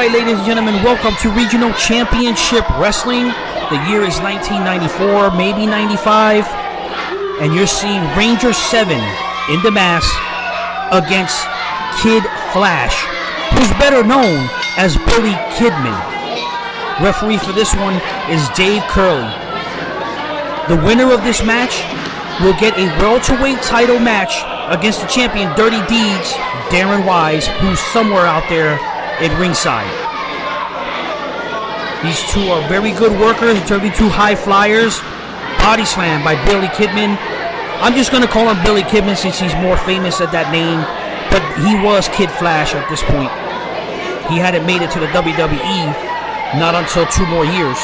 right, ladies and gentlemen, welcome to Regional Championship Wrestling. The year is 1994, maybe 95. And you're seeing Ranger 7 in the mask against Kid Flash, who's better known as Billy Kidman. Referee for this one is Dave Curley. The winner of this match will get a welterweight title match against the champion Dirty Deeds, Darren Wyse, who's somewhere out there at ringside. These two are very good workers, very two high flyers. Body slam by Billy Kidman. I'm just going to call him Billy Kidman since he's more famous at that name, but he was Kid Flash at this point. He hadn't made it to the WWE, not until 2 more years.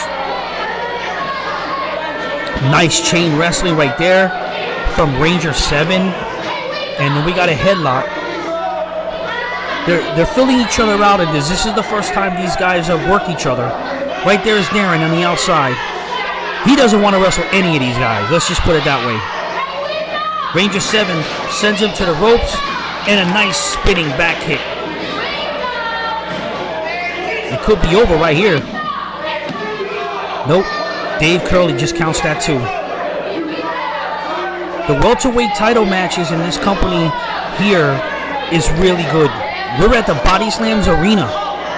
Nice chain wrestling right there from Ranger 7. And then we got a headlock. They're filling each other out in this. This is the first time these guys have worked each other. Right there is Darren on the outside. He doesn't want to wrestle any of these guys. Let's just put it that way. Ranger 7 sends him to the ropes and a nice spinning back kick. It could be over right here. Nope. Dave Curley just counts that too. The welterweight title matches in this company here is really good. We're at the Body Slams Arena.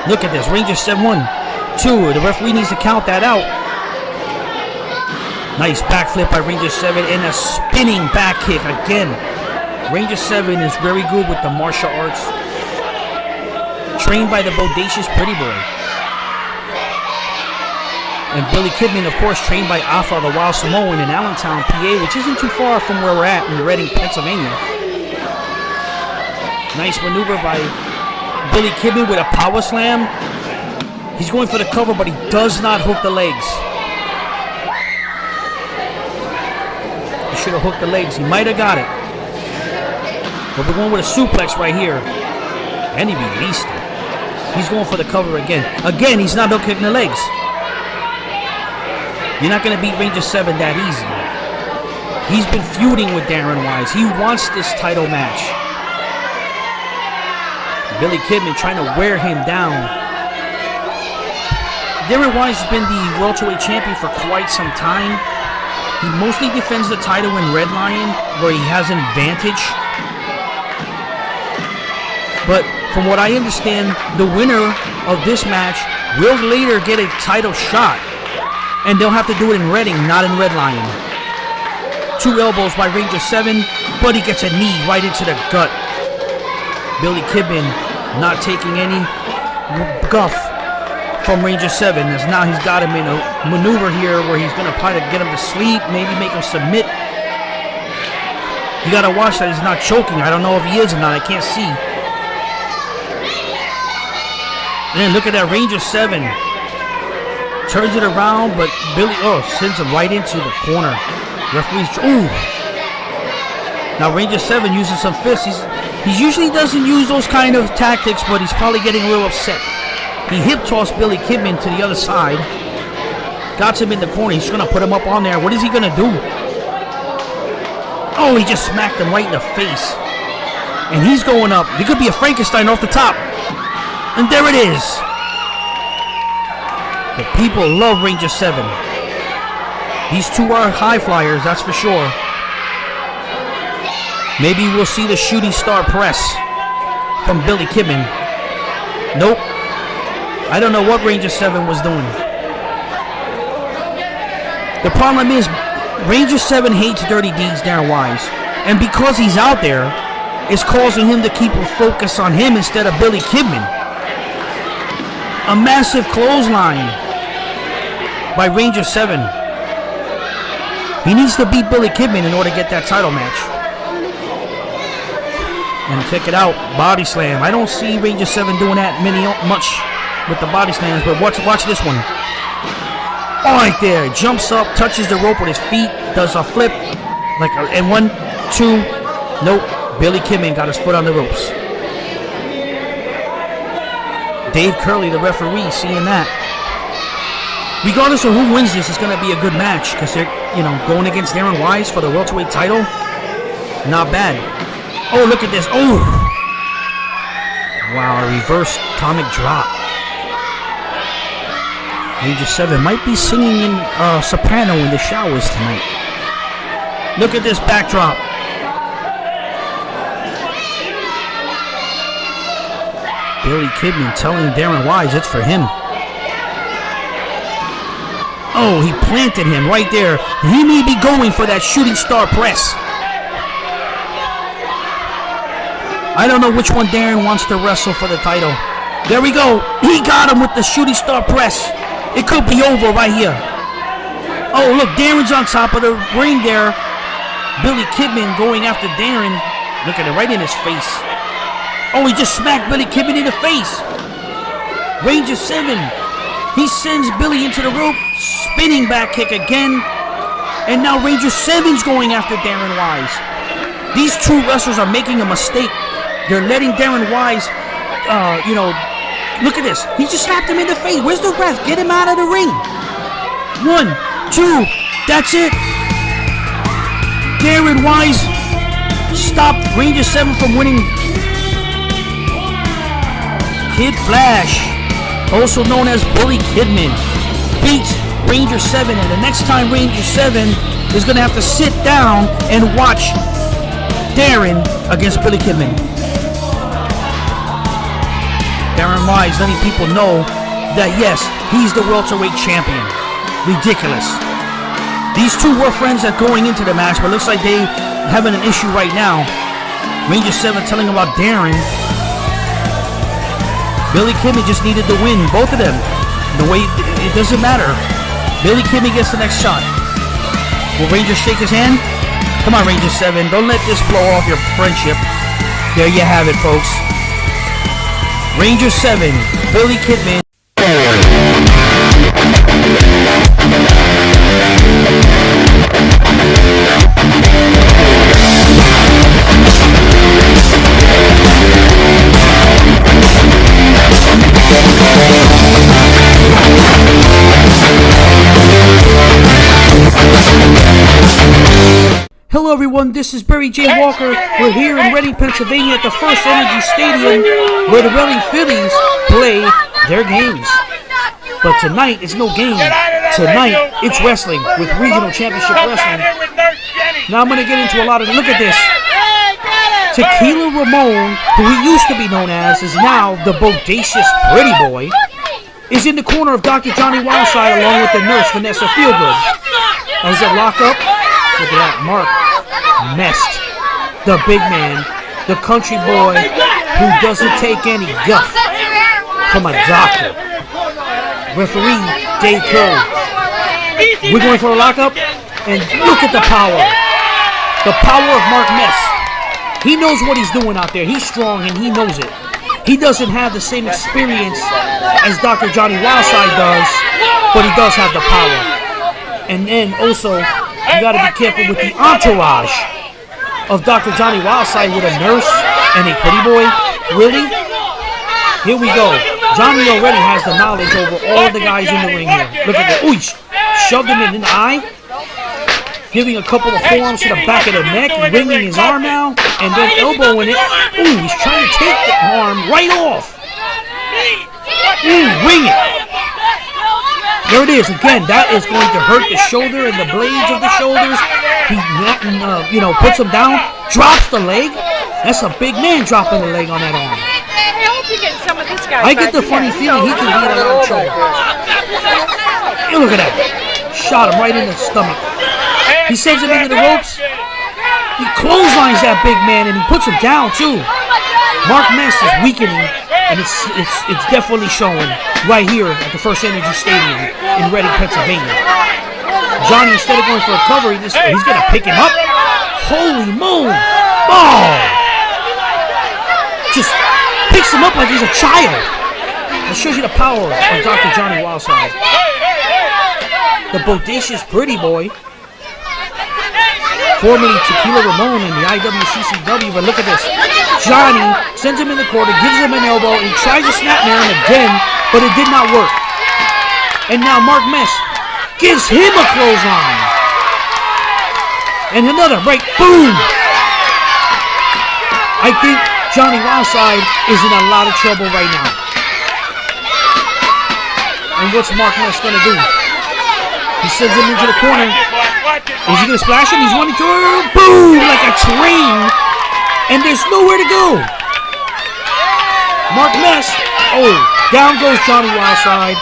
Look at this. Ranger 7, 1, 2. The referee needs to count that out. Nice backflip by Ranger 7 and a spinning back kick again. Ranger 7 is very good with the martial arts. Trained by the bodacious Pretty Boy. And Billy Kidman, of course, trained by Alpha the Wild Samoan in Allentown, PA, which isn't too far from where we're at in Reading, Pennsylvania. Nice maneuver by Billy Kidman with a power slam. He's going for the cover, but he does not hook the legs. He should have hooked the legs. He might have got it. But we're going with a suplex right here. And he released it. He's going for the cover again. Again, he's not hooking the legs. You're not going to beat Ranger 7 that easy. He's been feuding with Darren Wyse. He wants this title match. Billy Kidman trying to wear him down. Darren Wyse has been the welterweight champion for quite some time. He mostly defends the title in Red Lion, where he has an advantage. But from what I understand, the winner of this match will later get a title shot. And they'll have to do it in Reading, not in Red Lion. 2 elbows by Ranger 7, but he gets a knee right into the gut. Billy Kidman not taking any guff from Ranger 7, as now he's got him in a maneuver here where he's going to try to get him to sleep, maybe make him submit. You got to watch that he's not choking. I don't know if he is or not. I can't see. And then look at that Ranger 7. Turns it around, but Billy, sends him right into the corner. Referee's, ooh. Now Ranger 7 uses some fists. He usually doesn't use those kind of tactics, but he's probably getting a little upset. He hip tossed Billy Kidman to the other side. Got him in the corner. He's gonna put him up on there. What is he gonna do? Oh, he just smacked him right in the face. And he's going up. He could be a Frankenstein off the top. And there it is. The people love Ranger 7. These two are high flyers, that's for sure. Maybe we'll see the shooting star press from Billy Kidman. Nope. I don't know what Ranger 7 was doing. The problem is, Ranger 7 hates Dirty Deeds Darren Wyse. And because he's out there, it's causing him to keep a focus on him instead of Billy Kidman. A massive clothesline by Ranger 7. He needs to beat Billy Kidman in order to get that title match. And check it out, body slam. I don't see Ranger 7 doing that much with the body slams, but watch this one. Oh, right there, jumps up, touches the rope with his feet, does a flip, and 1, 2, nope. Billy Kidman got his foot on the ropes. Dave Curley, the referee, seeing that. Regardless of who wins this, it's going to be a good match because they're, going against Darren Wyse for the welterweight title. Not bad. Oh, look at this. Oh! Wow, a reverse atomic drop. Ranger 7 might be singing in soprano in the showers tonight. Look at this backdrop. Billy Kidman telling Darren Wyse it's for him. Oh, he planted him right there. He may be going for that shooting star press. I don't know which one Darren wants to wrestle for the title. There we go. He got him with the shooting star press. It could be over right here. Oh, look, Darren's on top of the ring there. Billy Kidman going after Darren. Look at it, right in his face. Oh, he just smacked Billy Kidman in the face. Ranger 7. He sends Billy into the rope. Spinning back kick again. And now Ranger 7's going after Darren Wyse. These two wrestlers are making a mistake. They're letting Darren Wyse, look at this. He just slapped him in the face. Where's the ref? Get him out of the ring. 1, 2. That's it. Darren Wyse stopped Ranger 7 from winning. Kid Flash, also known as Billy Kidman, beats Ranger 7. And the next time Ranger 7 is going to have to sit down and watch Darren against Billy Kidman. Darren Wyse letting people know that yes, he's the welterweight champion. Ridiculous. These two were friends that going into the match, but looks like they having an issue right now. Ranger 7 telling about Darren. Billy Kidman just needed to win, both of them. The way it doesn't matter. Billy Kidman gets the next shot. Will Ranger shake his hand? Come on, Ranger 7. Don't let this blow off your friendship. There you have it, folks. Ranger 7, Billy Kidman. Hello everyone, this is Barry J. Walker. We're here in Reading, Pennsylvania at the First Energy Stadium where the Reading Phillies play their games. But tonight is no game. Tonight it's wrestling with Regional Championship Wrestling. Now I'm going to get into a lot of it. Look at this. Tequila Ramon, who he used to be known as, is now the bodacious pretty boy, is in the corner of Dr. Johnny Wildside along with the nurse Vanessa Feelgood. As they lock up, look at that, Mark Mest, the big man, the country boy who doesn't take any guff from a doctor. Referee Dave Curry. We're going for a lockup, and look at the power. The power of Mark Mest. He knows what he's doing out there. He's strong and he knows it. He doesn't have the same experience as Dr. Johnny Wildside does, but he does have the power. And then also, you got to be careful with the entourage of Dr. Johnny Wildside with a nurse and a pretty boy. Really? Here we go. Johnny already has the knowledge over all the guys in the ring here. Look at that. Ooh, he shoved him in the eye. Giving a couple of forearms to the back of the neck. Wringing his arm now. And then elbowing it. Ooh, he's trying to take the arm right off. Wing it. There it is. Again, that is going to hurt the shoulder and the blades of the shoulders. He, puts him down, drops the leg. That's a big man dropping the leg on that arm. I get the funny feeling he can lead a lot of trouble. Hey, look at that. Shot him right in the stomach. He sends him into the ropes. He clotheslines that big man and he puts him down too. Mark Mest is weakening, and it's definitely showing right here at the First Energy Stadium in Reading, Pennsylvania. Johnny, instead of going for a cover, he's going to pick him up. Holy moly! Oh! Just picks him up like he's a child. That shows you the power of Dr. Johnny Wildside. The bodacious pretty boy. Formerly Tequila Ramon in the IWCCW, but look at this. Johnny sends him in the corner, gives him an elbow, and tries to snapmare him again, but it did not work. And now Mark Mest gives him a clothesline. And another break. Boom! I think Johnny Wildside is in a lot of trouble right now. And what's Mark Mest going to do? He sends him into the corner. Is he going to splash him? He's running to her. Boom! Like a train. And there's nowhere to go. Mark Mest. Oh, down goes Johnny Wildside.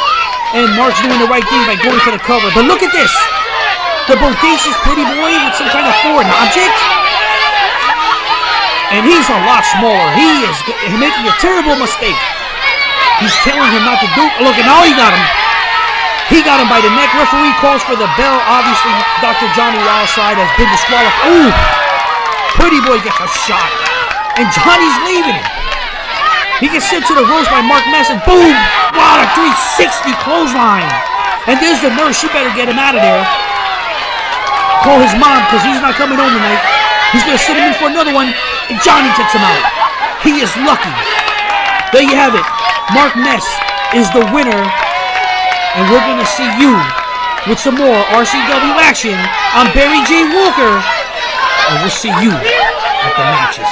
And Mark's doing the right thing by going for the cover. But look at this. The bodacious pretty boy with some kind of foreign object. And he's a lot smaller. He is making a terrible mistake. He's telling him not to do. Look, and now he got him. He got him by the neck. Referee calls for the bell. Obviously, Dr. Johnny Wildside has been disqualified. Ooh! Pretty boy gets a shot. And Johnny's leaving him. He gets sent to the ropes by Mark Mest, and boom! Wow, a 360 clothesline. And there's the nurse. She better get him out of there. Call his mom, because he's not coming home tonight. He's going to sit him in for another one, and Johnny takes him out. He is lucky. There you have it. Mark Mest is the winner. And we're going to see you with some more RCW action. I'm Barry J. Walker. And we'll see you at the matches.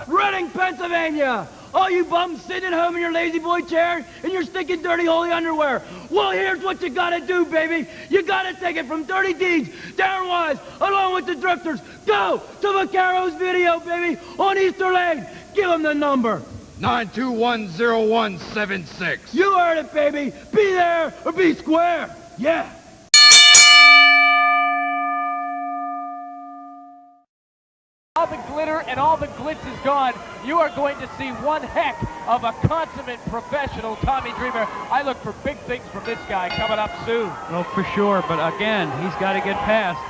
Reading, Pennsylvania! All you bums sitting at home in your lazy boy chair in your stinking dirty holy underwear. Well, here's what you gotta do, baby. You gotta take it from Dirty Deeds, Darren Wyse, along with the drifters. Go to Vaccaro's video, baby, on Easter Lane. Give them the number. 9210176. You heard it, baby. Be there or be square. Yeah. All the glitter and all the glitz is gone. You are going to see one heck of a consummate professional, Tommy Dreamer. I look for big things from this guy coming up soon. Well, for sure, but again, he's got to get past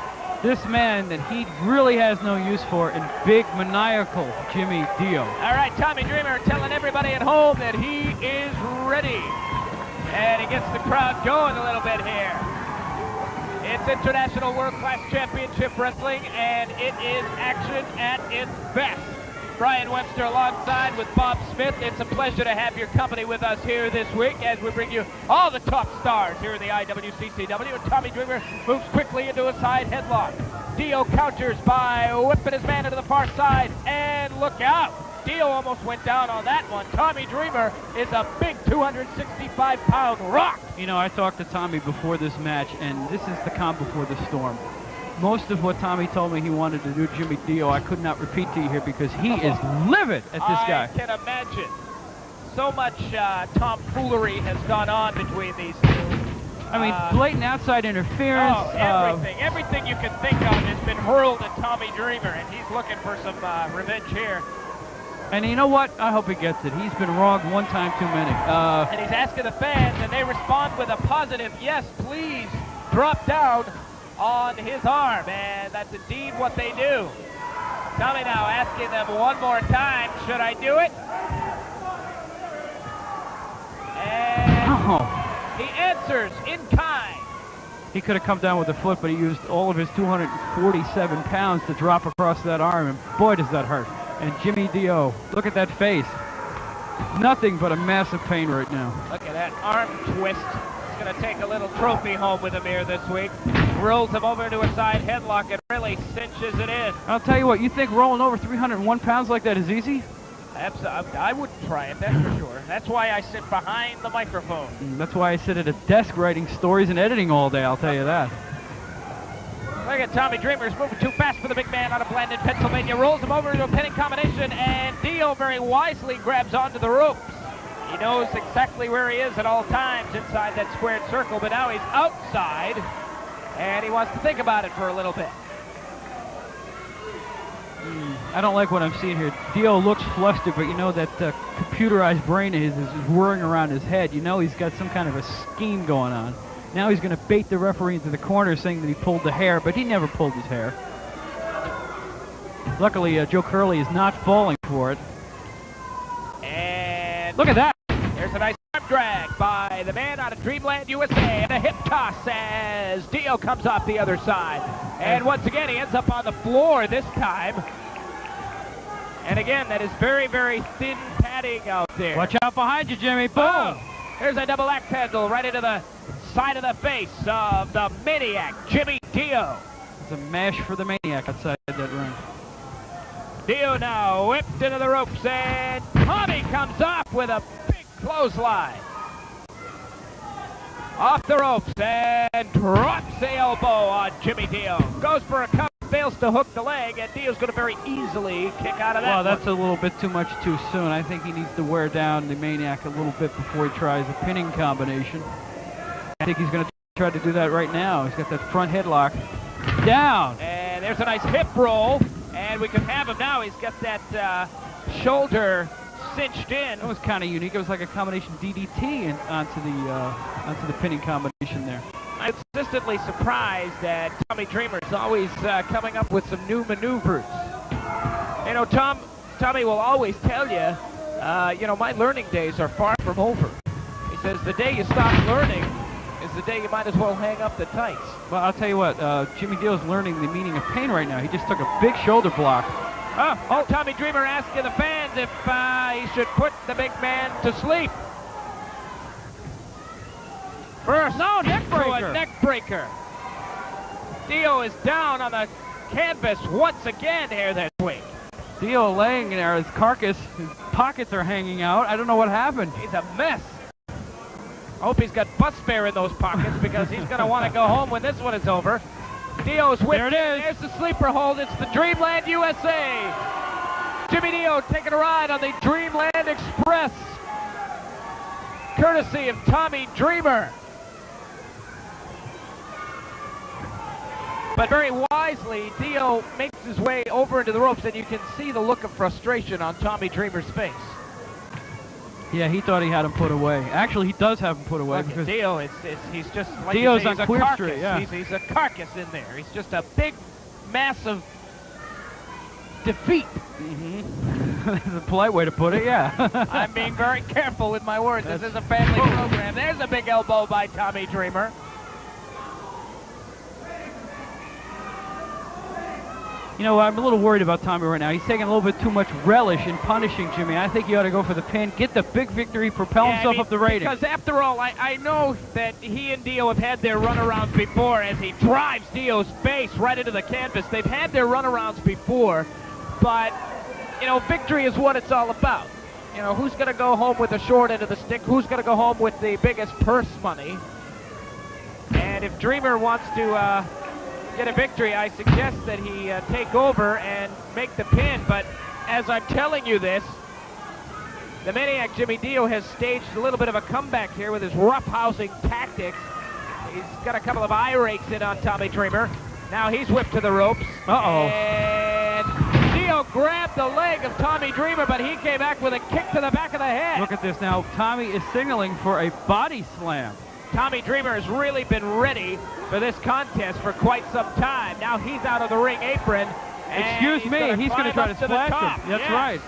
this man that he really has no use for in big, maniacal Jimmy Dio. All right, Tommy Dreamer telling everybody at home that he is ready. And he gets the crowd going a little bit here. It's International World Class Championship Wrestling, and it is action at its best. Brian Webster alongside with Bob Smith. It's a pleasure to have your company with us here this week as we bring you all the top stars here in the IWCCW. And Tommy Dreamer moves quickly into a side headlock. Dio counters by whipping his man into the far side, and look out! Dio almost went down on that one. Tommy Dreamer is a big 265-pound rock. You know, I talked to Tommy before this match, and this is the calm before the storm. Most of what Tommy told me he wanted to do Jimmy Dio, I could not repeat to you here because he is livid at this guy. I can imagine. So much tomfoolery has gone on between these two. I mean, blatant outside interference. Oh, everything. Everything you can think of has been hurled at Tommy Dreamer, and he's looking for some revenge here. And you know what? I hope he gets it. He's been wronged one time too many. And he's asking the fans, and they respond with a positive, yes, please drop down on his arm. And that's indeed what they do. Tommy now asking them one more time, should I do it? And he answers in kind. He could have come down with a foot, but he used all of his 247 pounds to drop across that arm, and boy, does that hurt. And Jimmy Dio, look at that face. Nothing but a massive pain right now. Look at that arm twist. He's going to take a little trophy home with him here this week. Rolls him over into a side headlock and really cinches it in. I'll tell you what, you think rolling over 301 pounds like that is easy? I wouldn't try it, that's for sure. That's why I sit behind the microphone. That's why I sit at a desk writing stories and editing all day, I'll tell you that. Look at Tommy Dreamer. He's moving too fast for the big man out of Blandon, Pennsylvania. Rolls him over into a pinning combination, and Dio very wisely grabs onto the ropes. He knows exactly where he is at all times inside that squared circle, but now he's outside, and he wants to think about it for a little bit. I don't like what I'm seeing here. Dio looks flustered, but you know that computerized brain of his is whirring around his head. You know he's got some kind of a scheme going on. Now he's going to bait the referee into the corner saying that he pulled the hair, but he never pulled his hair. Luckily, Joe Curley is not falling for it. And look at that. There's a nice arm drag by the man out of Dreamland, USA, and a hip toss as Dio comes off the other side. And once again, he ends up on the floor this time. And again, that is very, very thin padding out there. Watch out behind you, Jimmy. Boom. Oh, there's a double axe handle right into the side of the face of the Maniac, Jimmy Dio. It's a mash for the Maniac outside that ring. Dio now whipped into the ropes, and Tommy comes off with a big clothesline. Off the ropes and drops the elbow on Jimmy Dio. Goes for a cover, fails to hook the leg, and Dio's going to very easily kick out of that. Well, that's a little bit too much too soon. I think he needs to wear down the Maniac a little bit before he tries a pinning combination. I think he's going to try to do that right now. He's got that front headlock. Down. And there's a nice hip roll, and we could have him now. He's got that shoulder cinched in. That was kind of unique. It was like a combination DDT onto the pinning combination there. I'm consistently surprised that Tommy Dreamer is always coming up with some new maneuvers. You know, Tommy will always tell you, you know, my learning days are far from over. He says the day you stop learning is the day you might as well hang up the tights. Well, I'll tell you what, Jimmy Dio's learning the meaning of pain right now. He just took a big shoulder block. Oh, Tommy Dreamer asking the fans if he should put the big man to sleep. First, no, neck to breaker. A neck breaker. Dio is down on the canvas once again here this week. Dio laying there, his carcass, his pockets are hanging out. I don't know what happened. He's a mess. I hope he's got bus fare in those pockets because he's going to want to go home when this one is over. Dio's whipped. There it is. There's the sleeper hold. It's the Dreamland USA. Jimmy Dio taking a ride on the Dreamland Express, courtesy of Tommy Dreamer. But very wisely, Dio makes his way over into the ropes, and you can see the look of frustration on Tommy Dreamer's face. Yeah, he thought he had him put away. Actually, he does have him put away. Look, Because Dio, he's just like Dio's you say, he's on a Queer carcass. Street, yeah. He's a carcass in there. He's just a big, massive defeat. That's a polite way to put it, yeah. I'm being very careful with my words. This is a family program. There's a big elbow by Tommy Dreamer. You know, I'm a little worried about Tommy right now. He's taking a little bit too much relish in punishing Jimmy. I think he ought to go for the pin, get the big victory, propel himself up the rating. Because after all, I know that he and Dio have had their runarounds before as he drives Dio's face right into the canvas. They've had their runarounds before, but, you know, victory is what it's all about. You know, who's going to go home with the short end of the stick? Who's going to go home with the biggest purse money? And if Dreamer wants to get a victory, I suggest that he take over and make the pin. But as I'm telling you this, the Maniac Jimmy Dio has staged a little bit of a comeback here with his roughhousing tactics. He's got a couple of eye rakes in on Tommy Dreamer. Now he's whipped to the ropes. Uh-oh. And Dio grabbed the leg of Tommy Dreamer, but he came back with a kick to the back of the head. Look at this now. Tommy is signaling for a body slam. Tommy Dreamer has really been ready for this contest for quite some time. Now he's out of the ring apron. Excuse me, he's going to try to splash him. That's right.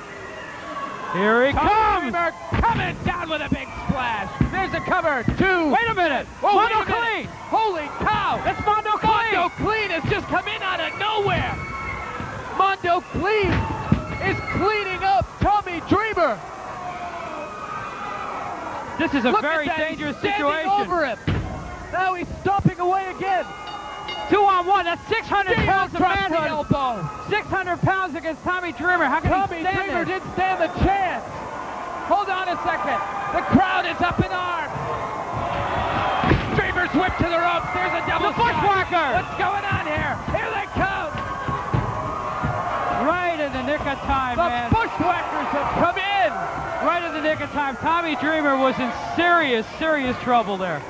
Here he comes! Dreamer coming down with a big splash. There's a cover, two. Wait a minute! Oh, Mondo wait a minute. Clean! Holy cow! That's Mondo Clean! Mondo Clean has just come in out of nowhere. Mondo Clean is cleaning up Tommy Dreamer. This is a Look very at that. dangerous He's standing situation. over him. Now he's stomping away again. 2-on-1, that's 600 Dio pounds of dropped the man. elbow. 600 pounds against Tommy Dreamer. How can Tommy he stand Dreamer this? didn't stand a chance. Hold on a second. The crowd is up in arms. Dreamer's whipped to the ropes. There's a double The bushwhacker. shot. What's going on here? Here they come. Right in the nick of time, The man. bushwhackers have come in. Right in the nick of time. Tommy Dreamer was in serious, serious trouble there.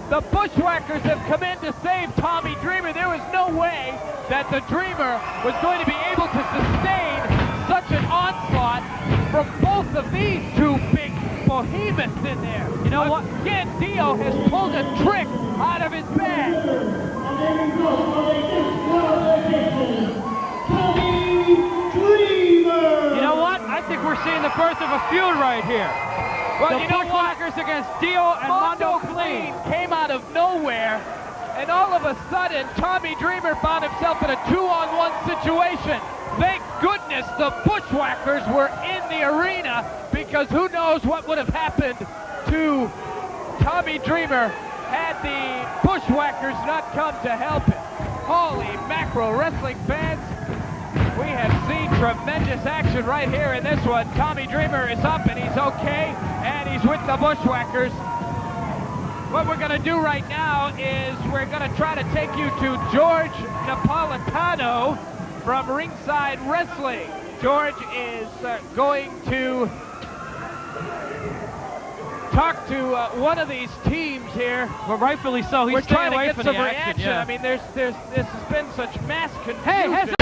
The bushwhackers have come in to save Tommy Dreamer. There was no way that the Dreamer was going to be able to sustain such an onslaught from both of these two big behemoths in there. You know what? Again, Dio has pulled a trick out of his bag. You know what? I think we're seeing the birth of a feud right here. Well, the you know what? bushwhackers against Dio and Mondo Clean. Came out of nowhere, and all of a sudden, Tommy Dreamer found himself in a 2-on-1 situation. Thank goodness the bushwhackers were in the arena, because who knows what would have happened to Tommy Dreamer had the bushwhackers not come to help him. Holy mackerel, wrestling fans. We have seen tremendous action right here in this one. Tommy Dreamer is up and he's okay, and he's with the bushwhackers. What we're going to do right now is we're going to try to take you to George Napolitano from Ringside Wrestling. George is going to talk to one of these teams here. Well, rightfully so. He's We're staying trying to away get from some the reaction. action. Yeah. I mean, this has been such mass confusion. Hey,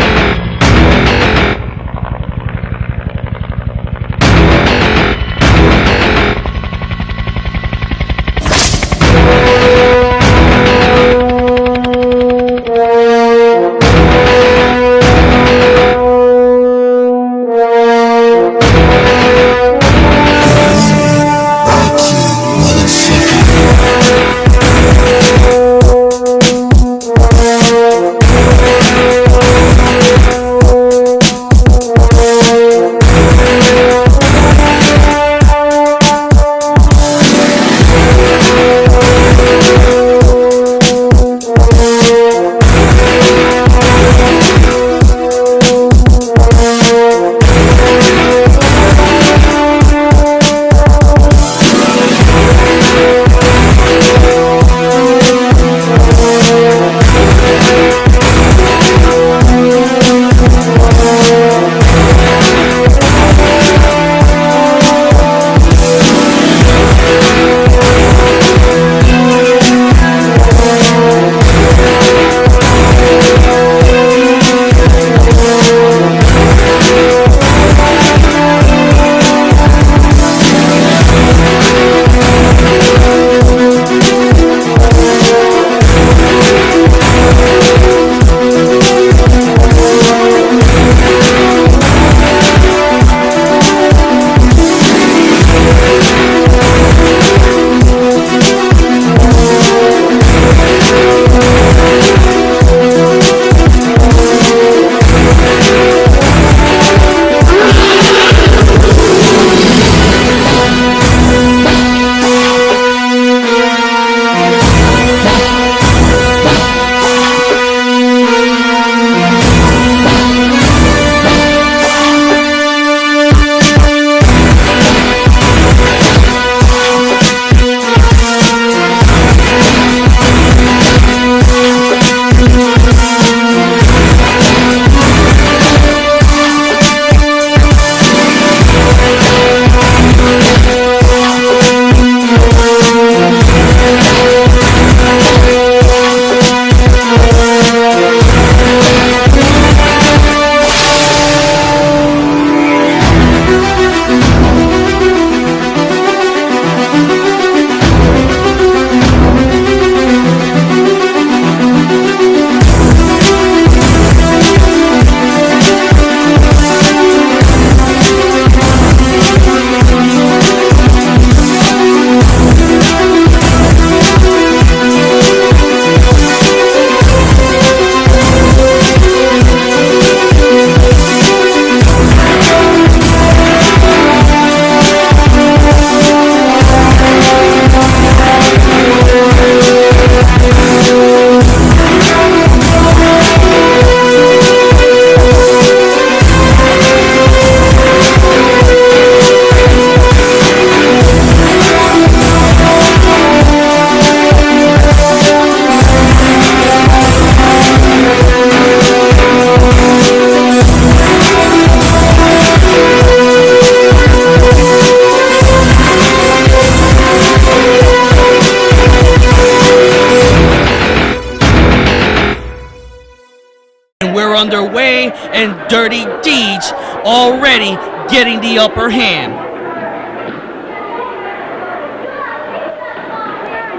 underway, and Dirty Deeds already getting the upper hand.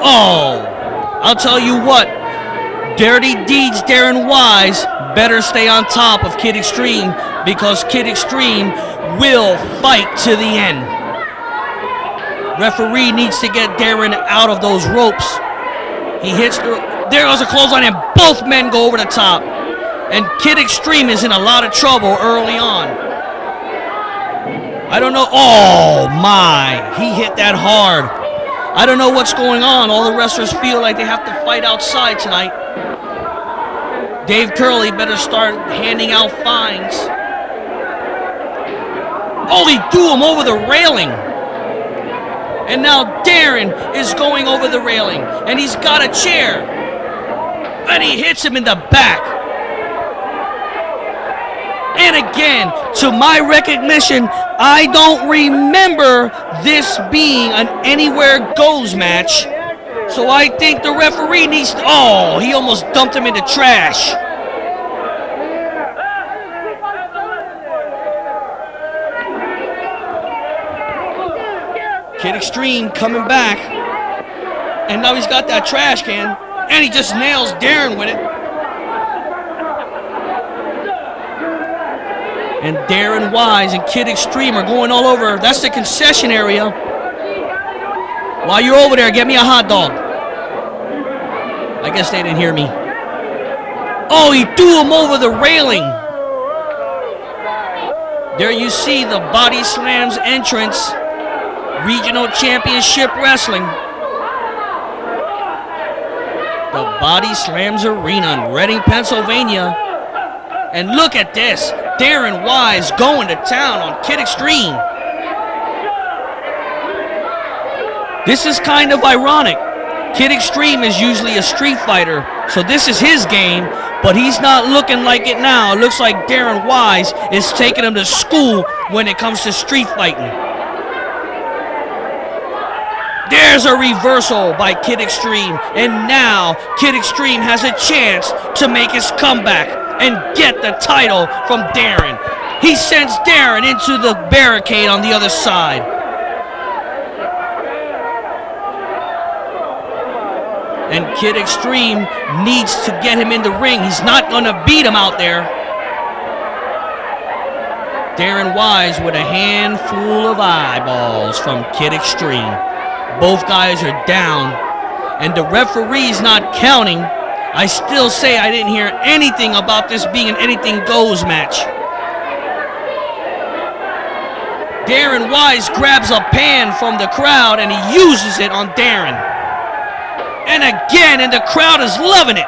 Oh, I'll tell you what, Dirty Deeds, Darren Wyse better stay on top of Kid Extreme, because Kid Extreme will fight to the end. Referee needs to get Darren out of those ropes. He hits there goes a clothesline, and both men go over the top. And Kid Extreme is in a lot of trouble early on. I don't know. Oh my, he hit that hard. I don't know what's going on. All the wrestlers feel like they have to fight outside tonight. Dave Curley better start handing out fines. Oh, he threw him over the railing. And now Darren is going over the railing, and he's got a chair, and he hits him in the back. And again, to my recognition, I don't remember this being an anywhere goes match. So I think the referee needs to, oh, he almost dumped him into trash. Kid Extreme coming back. And now he's got that trash can. And he just nails Darren with it. And Darren Wyse and Kid Extreme are going all over. That's the concession area. While you're over there, get me a hot dog. I guess they didn't hear me. Oh, he threw him over the railing. There you see the Body Slams entrance. Regional Championship Wrestling. The Body Slams Arena in Reading, Pennsylvania. And look at this. Darren Wyse going to town on Kid Extreme. This is kind of ironic. Kid Extreme is usually a street fighter, so this is his game, but he's not looking like it now. It looks like Darren Wyse is taking him to school when it comes to street fighting. There's a reversal by Kid Extreme, and now Kid Extreme has a chance to make his comeback and get the title from Darren. He sends Darren into the barricade on the other side. And Kid Extreme needs to get him in the ring. He's not going to beat him out there. Darren Wyse with a handful of eyeballs from Kid Extreme. Both guys are down, and the referee's not counting. I still say I didn't hear anything about this being an anything goes match. Darren Wyse grabs a pan from the crowd and he uses it on Darren. And again, and the crowd is loving it.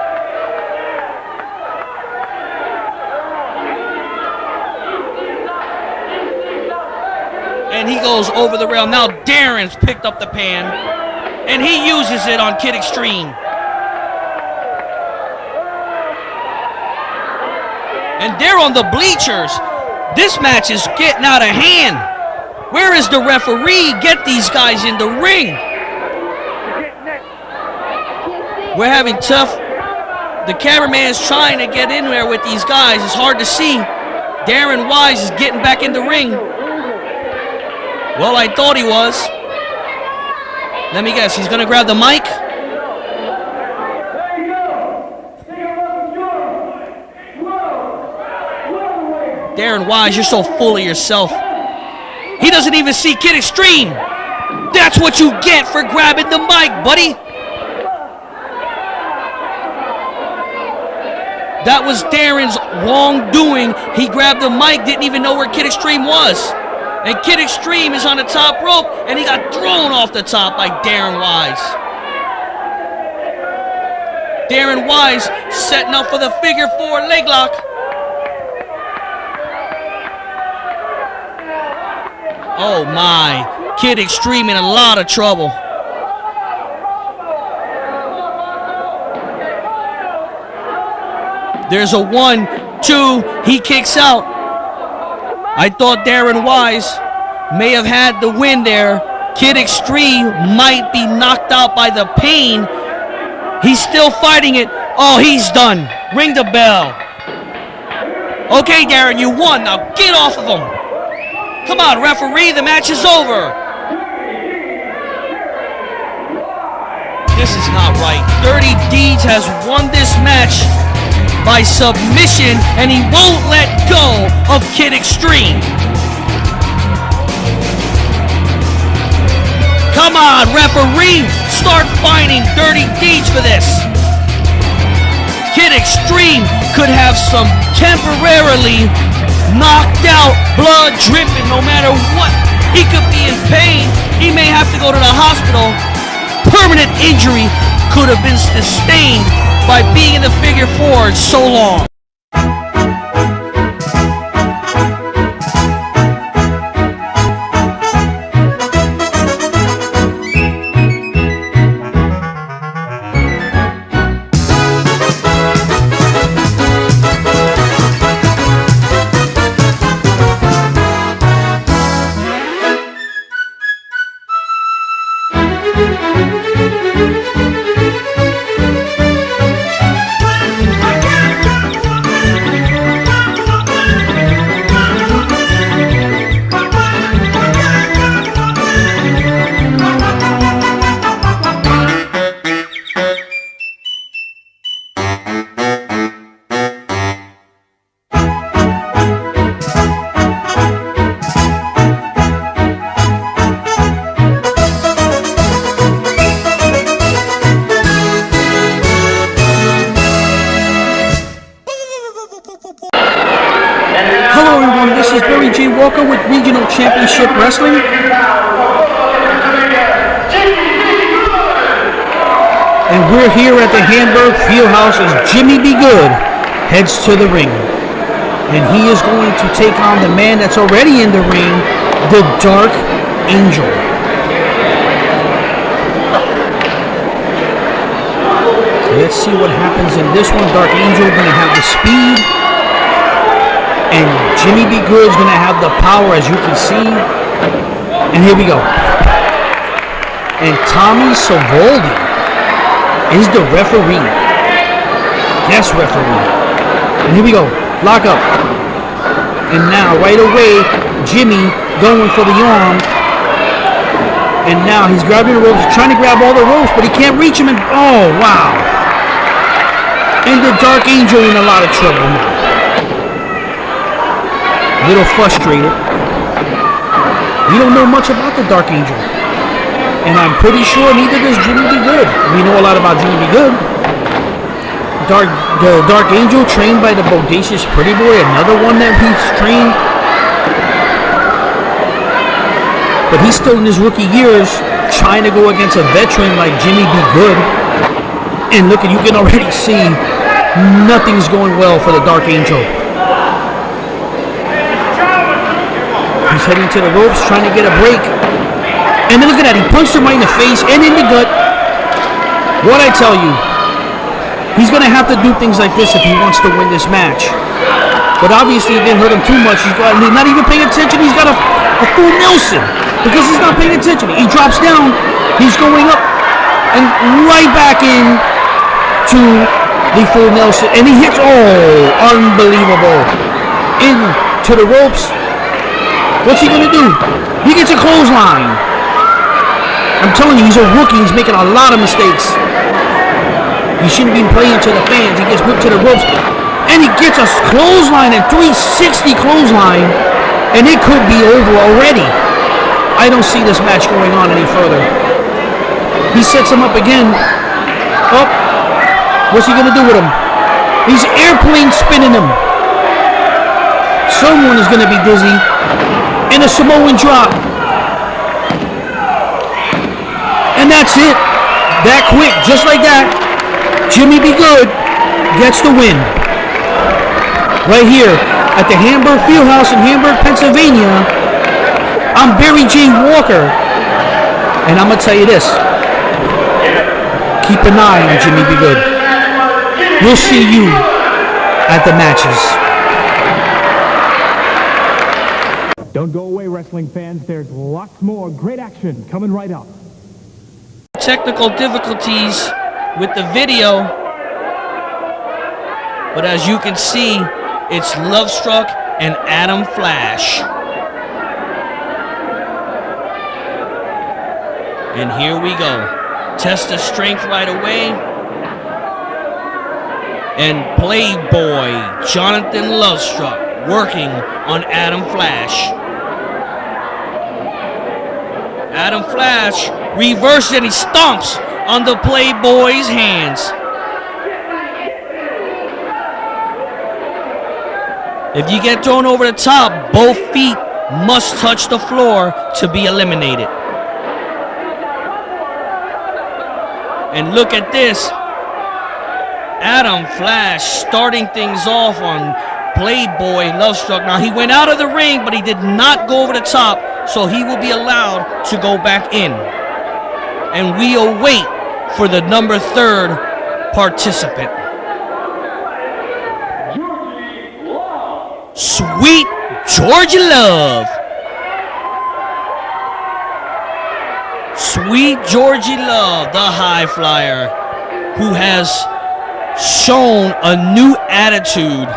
And he goes over the rail. Now Darren's picked up the pan and he uses it on Kid Extreme. And they're on the bleachers. This match is getting out of hand. Where is the referee? Get these guys in the ring. We're having tough. The cameraman is trying to get in there with these guys. It's hard to see. Darren Wyse is getting back in the ring. Well, I thought he was. Let me guess. He's going to grab the mic. Darren Wyse, you're so full of yourself. He doesn't even see Kid Extreme. That's what you get for grabbing the mic, buddy. That was Darren's wrongdoing. He grabbed the mic, didn't even know where Kid Extreme was. And Kid Extreme is on the top rope, and he got thrown off the top by Darren Wyse. Darren Wyse setting up for the figure 4 leg lock. Oh my, Kid Extreme in a lot of trouble. There's a 1, 2, he kicks out. I thought Darren Wyse may have had the win there. Kid Extreme might be knocked out by the pain. He's still fighting it. Oh, he's done. Ring the bell. Okay, Darren, you won. Now get off of him. Come on, referee, the match is over. This is not right. Dirty Deeds has won this match by submission, and he won't let go of Kid Extreme. Come on, referee, start finding Dirty Deeds for this. Kid Extreme could have some temporarily knocked out, blood dripping, no matter what. He could be in pain. He may have to go to the hospital. Permanent injury could have been sustained by being in the figure 4 so long. Hello everyone, this is Barry J. Walker with Regional Championship Wrestling. And we're here at the Hamburg Fieldhouse as Jimmy Be Good heads to the ring. And he is going to take on the man that's already in the ring, the Dark Angel. Let's see what happens in this one. Dark Angel going to have the speed. And Jimmy Be Good is going to have the power, as you can see. And here we go. And Tommy Savoldi is the referee. Guest referee. And here we go. Lock up. And now, right away, Jimmy going for the arm. And now he's grabbing the ropes. He's trying to grab all the ropes, but he can't reach him. And oh, wow. And the Dark Angel in a lot of trouble now. A little frustrated. We don't know much about the Dark Angel. And I'm pretty sure neither does Jimmy Be Good. We know a lot about Jimmy Be Good. The Dark Angel trained by the Bodacious Pretty Boy, another one that he's trained. But he's still in his rookie years trying to go against a veteran like Jimmy Be Good. And look, you can already see nothing's going well for the Dark Angel. He's heading to the ropes, trying to get a break. And then look at that, he punched him right in the face and in the gut. What'd I tell you? He's going to have to do things like this if he wants to win this match. But obviously it didn't hurt him too much. He's not even paying attention. He's got a full Nelson because he's not paying attention. He drops down. He's going up and right back in to the full Nelson. And he hits, oh, unbelievable. Into the ropes. What's he going to do? He gets a clothesline. I'm telling you, he's a rookie. He's making a lot of mistakes. He shouldn't be playing to the fans. He gets whipped to the ropes. And he gets a clothesline, and 360 clothesline. And it could be over already. I don't see this match going on any further. He sets him up again. Oh. What's he going to do with him? He's airplane spinning him. Someone is going to be dizzy. And a Samoan drop. And that's it. That quick, just like that. Jimmy Be Good gets the win. Right here at the Hamburg Fieldhouse in Hamburg, Pennsylvania. I'm Barry J. Walker. And I'm going to tell you this. Keep an eye on Jimmy Be Good. We'll see you at the matches. Don't go away, wrestling fans. There's lots more great action coming right up. Technical difficulties with the video, but as you can see, it's Lovestruck and Adam Flash. And here we go. Test of strength right away. And Playboy Jonathan Lovestruck working on Adam Flash. Adam Flash reverses and he stomps on the Playboy's hands. If you get thrown over the top, both feet must touch the floor to be eliminated. And look at this. Adam Flash starting things off on Playboy Lovestruck. Now he went out of the ring, but he did not go over the top, so he will be allowed to go back in. And we await for the number 3rd participant. Sweet Georgie Love. Sweet Georgie Love, the high flyer, who has shown a new attitude.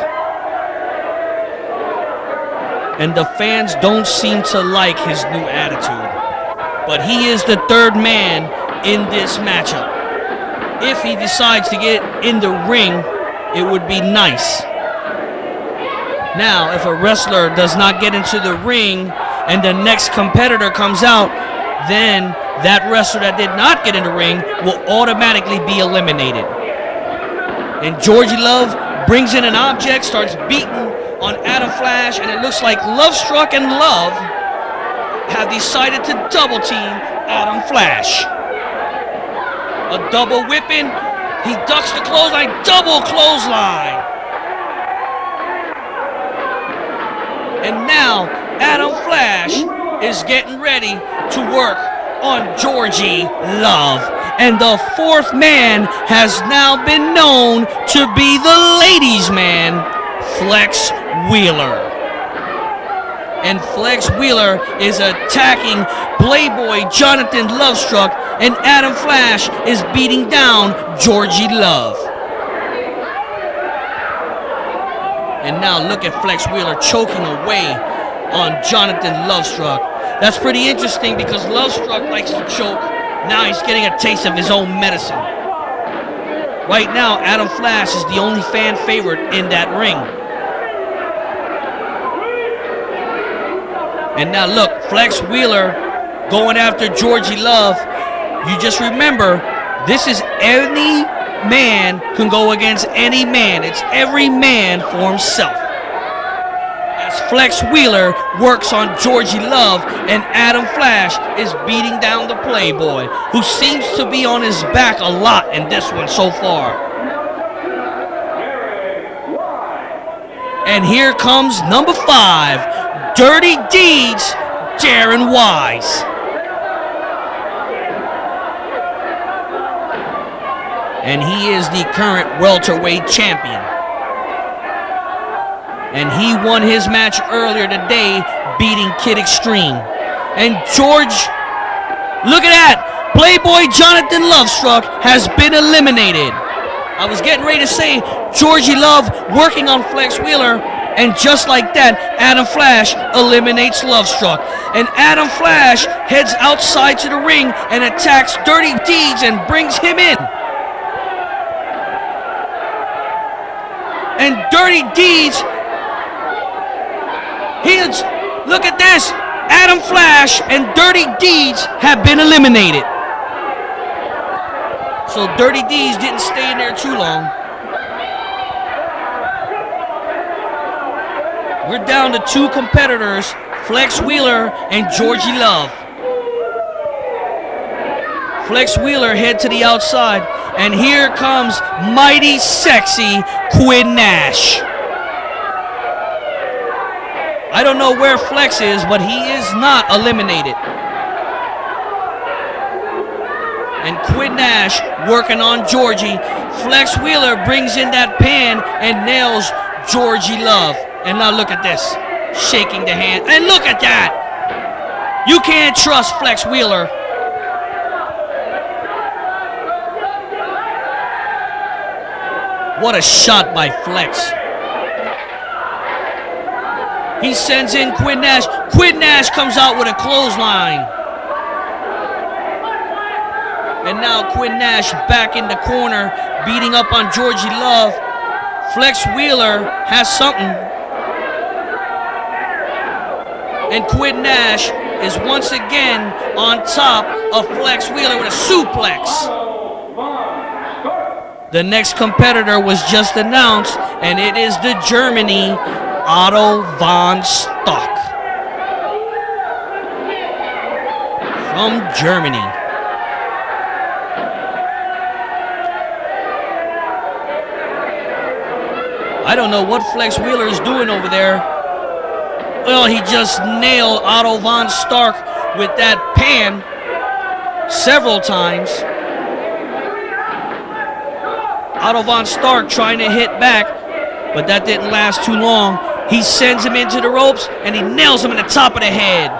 And the fans don't seem to like his new attitude. But he is the 3rd man in this matchup. If he decides to get in the ring, it would be nice. Now, if a wrestler does not get into the ring and the next competitor comes out, then that wrestler that did not get in the ring will automatically be eliminated. And Georgie Love brings in an object, starts beating on Adam Flash, and it looks like Lovestruck and Love have decided to double team Adam Flash. A double whipping. He ducks the clothesline, double clothesline. And now Adam Flash is getting ready to work on Georgie Love. And the fourth man has now been known to be the ladies' man, Flex Wheeler. And Flex Wheeler is attacking Playboy Jonathan Lovestruck, and Adam Flash is beating down Georgie Love. And now look at Flex Wheeler choking away on Jonathan Lovestruck. That's pretty interesting because Lovestruck likes to choke. Now he's getting a taste of his own medicine. Right now, Adam Flash is the only fan favorite in that ring. And now look, Flex Wheeler going after Georgie Love. You just remember, this is any man can go against any man. It's every man for himself. As Flex Wheeler works on Georgie Love, and Adam Flash is beating down the Playboy, who seems to be on his back a lot in this one so far. And here comes number 5, Dirty Deeds, Darren Wyse. And he is the current welterweight champion. And he won his match earlier today, beating Kid Extreme. And George, look at that! Playboy Jonathan Lovestruck has been eliminated. I was getting ready to say Georgie Love working on Flex Wheeler, and just like that, Adam Flash eliminates Lovestruck. And Adam Flash heads outside to the ring and attacks Dirty Deeds and brings him in. And Dirty Deeds, look at this. Adam Flash and Dirty Deeds have been eliminated. So Dirty Deeds didn't stay in there too long. We're down to 2 competitors, Flex Wheeler and Georgie Love. Flex Wheeler head to the outside, and here comes mighty sexy Quinn Nash. I don't know where Flex is, but he is not eliminated. And Quinn Nash working on Georgie. Flex Wheeler brings in that pan and nails Georgie Love. And now look at this, shaking the hand. And look at that! You can't trust Flex Wheeler. What a shot by Flex. He sends in Quinn Nash. Quinn Nash comes out with a clothesline. And now Quinn Nash back in the corner, beating up on Georgie Love. Flex Wheeler has something. And Quinn Nash is once again on top of Flex Wheeler with a suplex. The next competitor was just announced, and it is the Germany Otto von Stock. From Germany. I don't know what Flex Wheeler is doing over there. Well, he just nailed Otto von Stark with that pan several times. Otto von Stark trying to hit back, but that didn't last too long. He sends him into the ropes, and he nails him in the top of the head.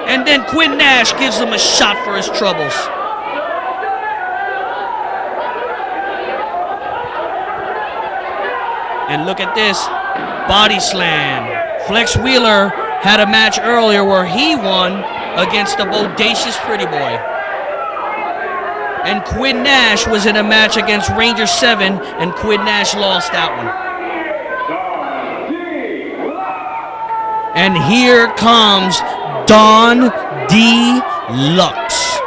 And then Quinn Nash gives him a shot for his troubles. And look at this, body slam. Flex Wheeler had a match earlier where he won against the bodacious Pretty Boy. And Quinn Nash was in a match against Ranger 7, and Quinn Nash lost that one. And here comes Don Deluxe.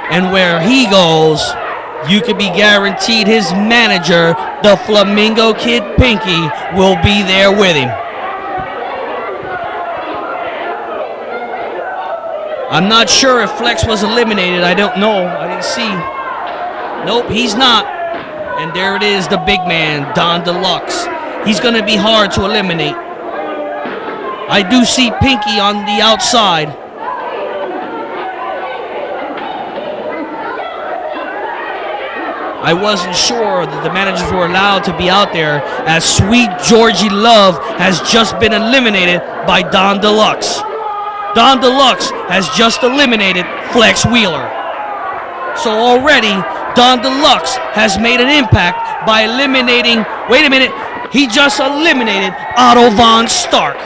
And where he goes, you can be guaranteed his manager, the Flamingo Kid Pinky, will be there with him. I'm not sure if Flex was eliminated. I don't know. I didn't see. Nope, he's not. And there it is, the big man, Don Deluxe. He's going to be hard to eliminate. I do see Pinky on the outside. I wasn't sure that the managers were allowed to be out there, as Sweet Georgie Love has just been eliminated by Don Deluxe. Don Deluxe has just eliminated Flex Wheeler. So already, Don Deluxe has made an impact by eliminating, wait a minute, he just eliminated Otto Von Stark.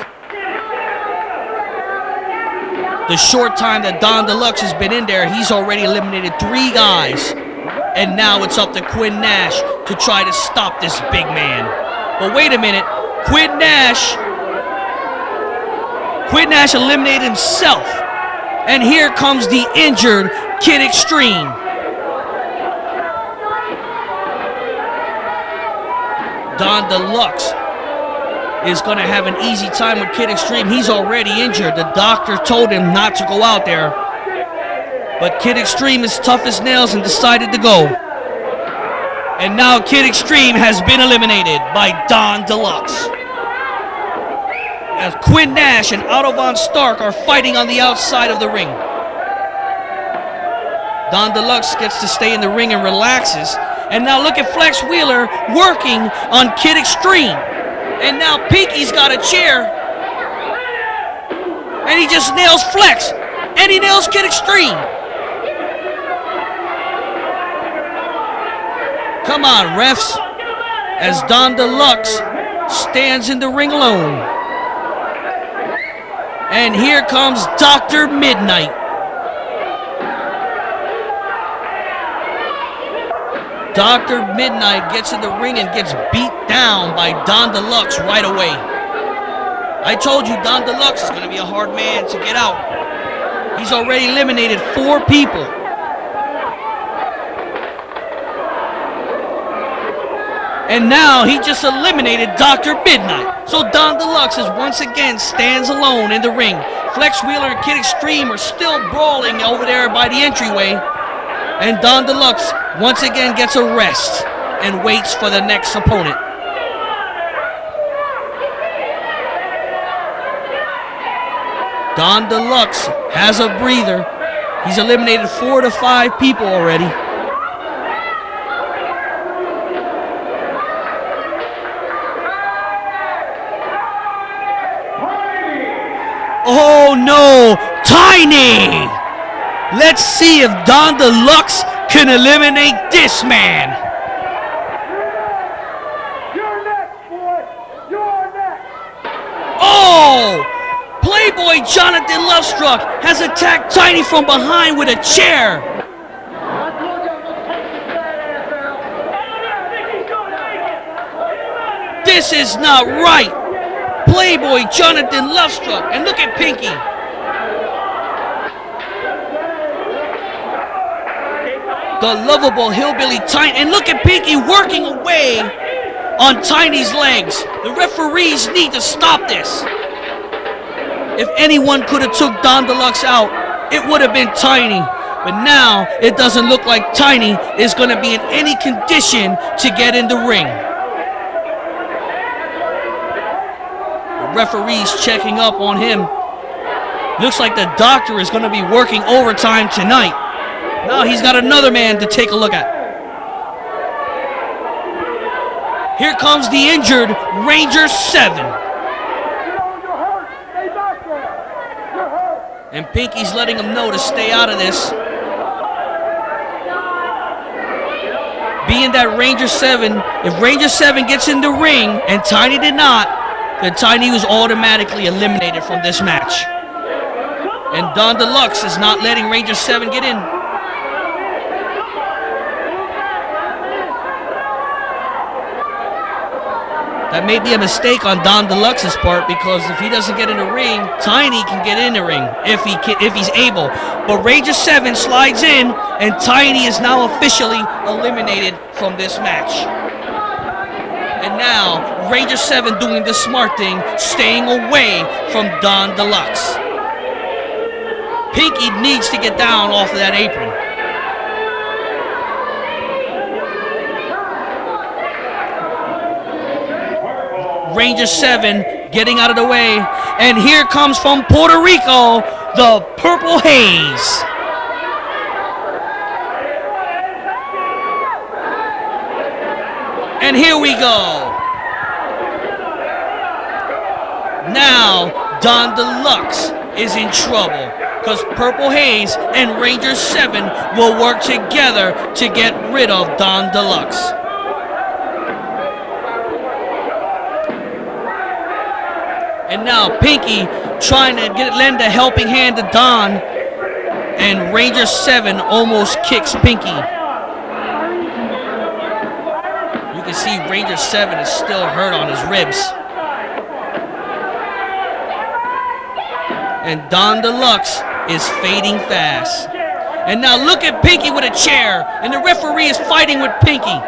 The short time that Don Deluxe has been in there, he's already eliminated 3 guys. And now it's up to Quinn Nash to try to stop this big man. But wait a minute, Quinn Nash eliminated himself. And here comes the injured Kid Extreme. Don Deluxe is going to have an easy time with Kid Extreme. He's already injured. The doctor told him not to go out there. But Kid Extreme is tough as nails and decided to go. And now Kid Extreme has been eliminated by Don Deluxe. As Quinn Nash and Otto Von Stark are fighting on the outside of the ring. Don Deluxe gets to stay in the ring and relaxes. And now look at Flex Wheeler working on Kid Extreme. And now Pinky's got a chair. And he just nails Flex. And he nails Kid Extreme. Come on, refs. As Don Deluxe stands in the ring alone. And here comes Dr. Midnight. Dr. Midnight gets in the ring and gets beat down by Don Deluxe right away. I told you Don Deluxe is going to be a hard man to get out. He's already eliminated 4 people. And now he just eliminated Dr. Midnight. So Don Deluxe is once again stands alone in the ring. Flex Wheeler and Kid Extreme are still brawling over there by the entryway. And Don Deluxe once again gets a rest and waits for the next opponent. Don Deluxe has a breather. He's eliminated 4 to 5 people already. Oh no, Tiny! Let's see if Don Deluxe can eliminate this man. You're next, boy. You're next. Oh! Playboy Jonathan Lovestruck has attacked Tiny from behind with a chair. This is not right. Playboy Jonathan Lovestruck. And look at Pinky. The lovable hillbilly Tiny. And look at Pinky working away on Tiny's legs. The referees need to stop this. If anyone could have took Don Deluxe out, it would have been Tiny. But now, it doesn't look like Tiny is going to be in any condition to get in the ring. The referee's checking up on him. Looks like the doctor is going to be working overtime tonight. Now he's got another man to take a look at. Here comes the injured Ranger 7. And Pinky's letting him know to stay out of this. Being that Ranger 7, if Ranger 7 gets in the ring and Tiny did not, then Tiny was automatically eliminated from this match. And Don Deluxe is not letting Ranger 7 get in. That may be a mistake on Don Deluxe's part, because if he doesn't get in the ring, Tiny can get in the ring if he's able. But Ranger 7 slides in, and Tiny is now officially eliminated from this match. And now Ranger 7 doing the smart thing, staying away from Don Deluxe. Pinky needs to get down off of that apron. Ranger 7 getting out of the way. And here comes from Puerto Rico, the Purple Haze. And here we go. Now, Don Deluxe is in trouble because Purple Haze and Ranger 7 will work together to get rid of Don Deluxe. And now Pinky trying to lend a helping hand to Don, and Ranger 7 almost kicks Pinky. You can see Ranger 7 is still hurt on his ribs. And Don Deluxe is fading fast. And now look at Pinky with a chair, and the referee is fighting with Pinky.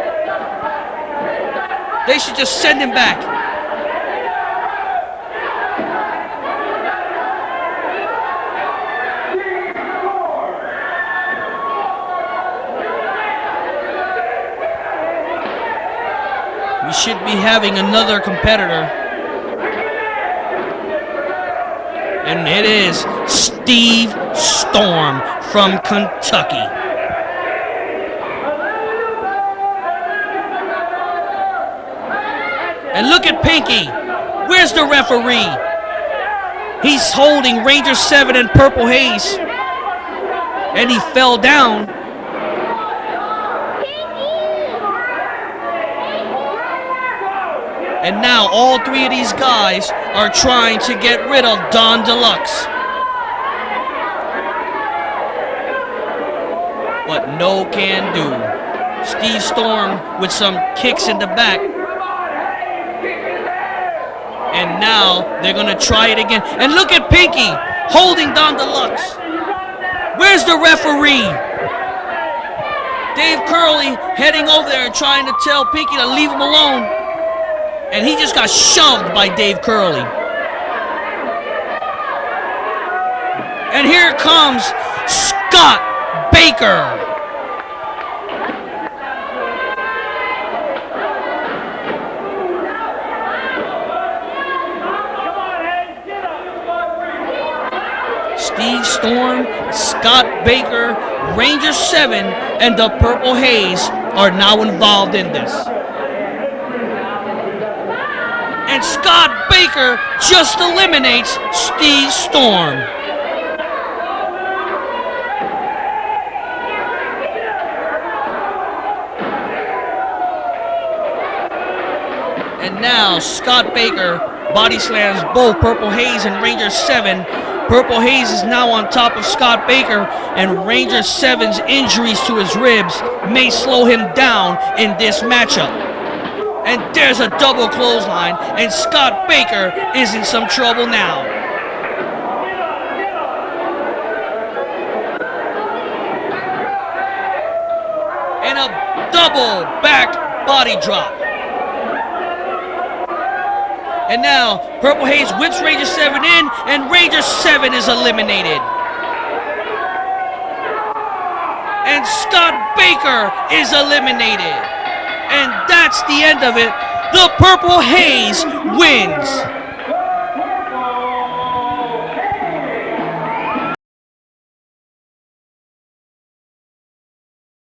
They should just send him back. We should be having another competitor. And it is Steve Storm from Kentucky. And look at Pinky. Where's the referee? He's holding Ranger 7 and Purple Haze. And he fell down. And now all three of these guys are trying to get rid of Don Deluxe. But no can do. Steve Storm with some kicks in the back. And now they're going to try it again. And look at Pinky holding Don Deluxe. Where's the referee? Dave Curley heading over there and trying to tell Pinky to leave him alone. And he just got shoved by Dave Curley. And here comes Scott Baker. Steve Storm, Scott Baker, Ranger 7, and the Purple Haze are now involved in this. And Scott Baker just eliminates Steve Storm. And now Scott Baker body slams both Purple Haze and Ranger 7. Purple Haze is now on top of Scott Baker, and Ranger 7's injuries to his ribs may slow him down in this matchup. And there's a double clothesline, and Scott Baker is in some trouble now. And a double back body drop. And now Purple Haze whips Ranger 7 in, and Ranger 7 is eliminated. And Scott Baker is eliminated. And that's the end of it. The Purple Haze wins.